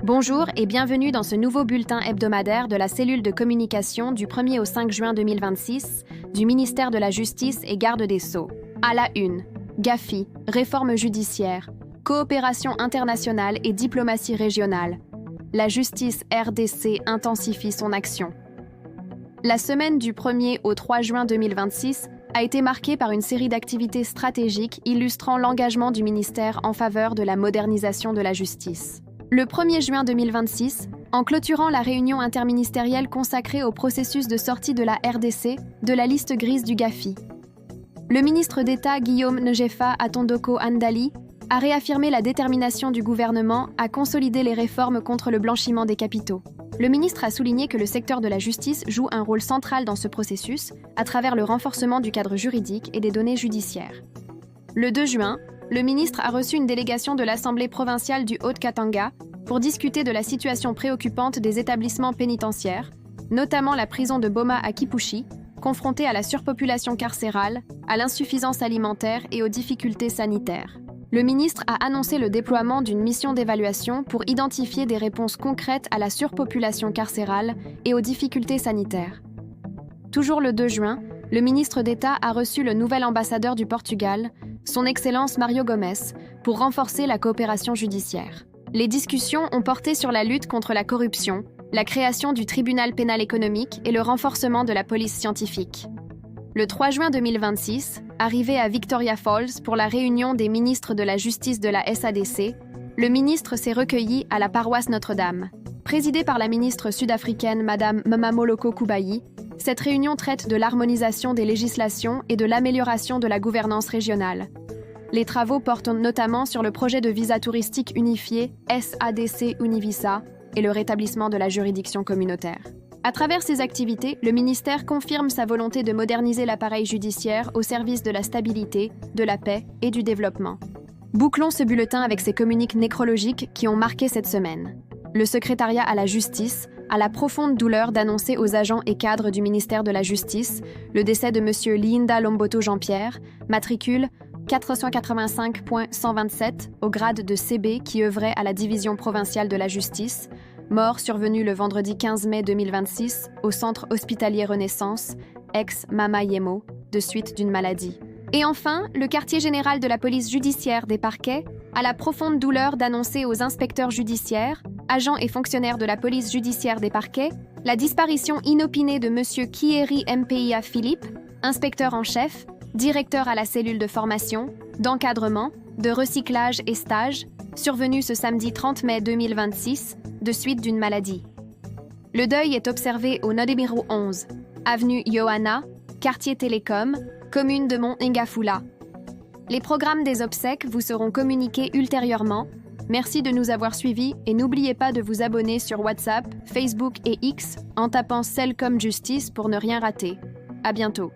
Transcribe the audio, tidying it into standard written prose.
Bonjour et bienvenue dans ce nouveau bulletin hebdomadaire de la cellule de communication du 1er au 5 juin 2026 du ministère de la Justice et Garde des Sceaux. À la une, GAFI, réforme judiciaire, coopération internationale et diplomatie régionale. La justice RDC intensifie son action. La semaine du 1er au 3 juin 2026 a été marquée par une série d'activités stratégiques illustrant l'engagement du ministère en faveur de la modernisation de la justice. Le 1er juin 2026, en clôturant la réunion interministérielle consacrée au processus de sortie de la RDC de la liste grise du GAFI, le ministre d'État Guillaume Ngefa Atondoko Andali a réaffirmé la détermination du gouvernement à consolider les réformes contre le blanchiment des capitaux. Le ministre a souligné que le secteur de la justice joue un rôle central dans ce processus à travers le renforcement du cadre juridique et des données judiciaires. Le 2 juin, le ministre a reçu une délégation de l'Assemblée provinciale du Haut-Katanga pour discuter de la situation préoccupante des établissements pénitentiaires, notamment la prison de Boma à Kipushi, confrontée à la surpopulation carcérale, à l'insuffisance alimentaire et aux difficultés sanitaires. Le ministre a annoncé le déploiement d'une mission d'évaluation pour identifier des réponses concrètes à la surpopulation carcérale et aux difficultés sanitaires. Toujours le 2 juin, le ministre d'État a reçu le nouvel ambassadeur du Portugal, son Excellence Mario Gomes, pour renforcer la coopération judiciaire. Les discussions ont porté sur la lutte contre la corruption, la création du tribunal pénal économique et le renforcement de la police scientifique. Le 3 juin 2026, arrivé à Victoria Falls pour la réunion des ministres de la Justice de la SADC, le ministre s'est recueilli à la paroisse Notre-Dame. Présidée par la ministre sud-africaine Madame Mamamoloko Kubayi, cette réunion traite de l'harmonisation des législations et de l'amélioration de la gouvernance régionale. Les travaux portent notamment sur le projet de visa touristique unifié SADC Univisa et le rétablissement de la juridiction communautaire. À travers ces activités, le ministère confirme sa volonté de moderniser l'appareil judiciaire au service de la stabilité, de la paix et du développement. Bouclons ce bulletin avec ces communiques nécrologiques qui ont marqué cette semaine. Le secrétariat à la justice a la profonde douleur d'annoncer aux agents et cadres du ministère de la Justice le décès de M. Linda Lomboto Jean-Pierre, matricule 485.127 au grade de CB qui œuvrait à la division provinciale de la justice, mort survenu le vendredi 15 mai 2026 au centre hospitalier Renaissance, ex-Mama Yemo, de suite d'une maladie. Et enfin, le quartier général de la police judiciaire des parquets a la profonde douleur d'annoncer aux inspecteurs judiciaires, agents et fonctionnaires de la police judiciaire des parquets, la disparition inopinée de M. Kieri Mpia Philippe, inspecteur en chef, directeur à la cellule de formation, d'encadrement, de recyclage et stage, survenu ce samedi 30 mai 2026, de suite d'une maladie. Le deuil est observé au numéro 11, avenue Yohana, quartier Télécom, commune de Mont-Ngafula. Les programmes des obsèques vous seront communiqués ultérieurement. Merci de nous avoir suivis et n'oubliez pas de vous abonner sur WhatsApp, Facebook et X en tapant Celcom Justice pour ne rien rater. À bientôt.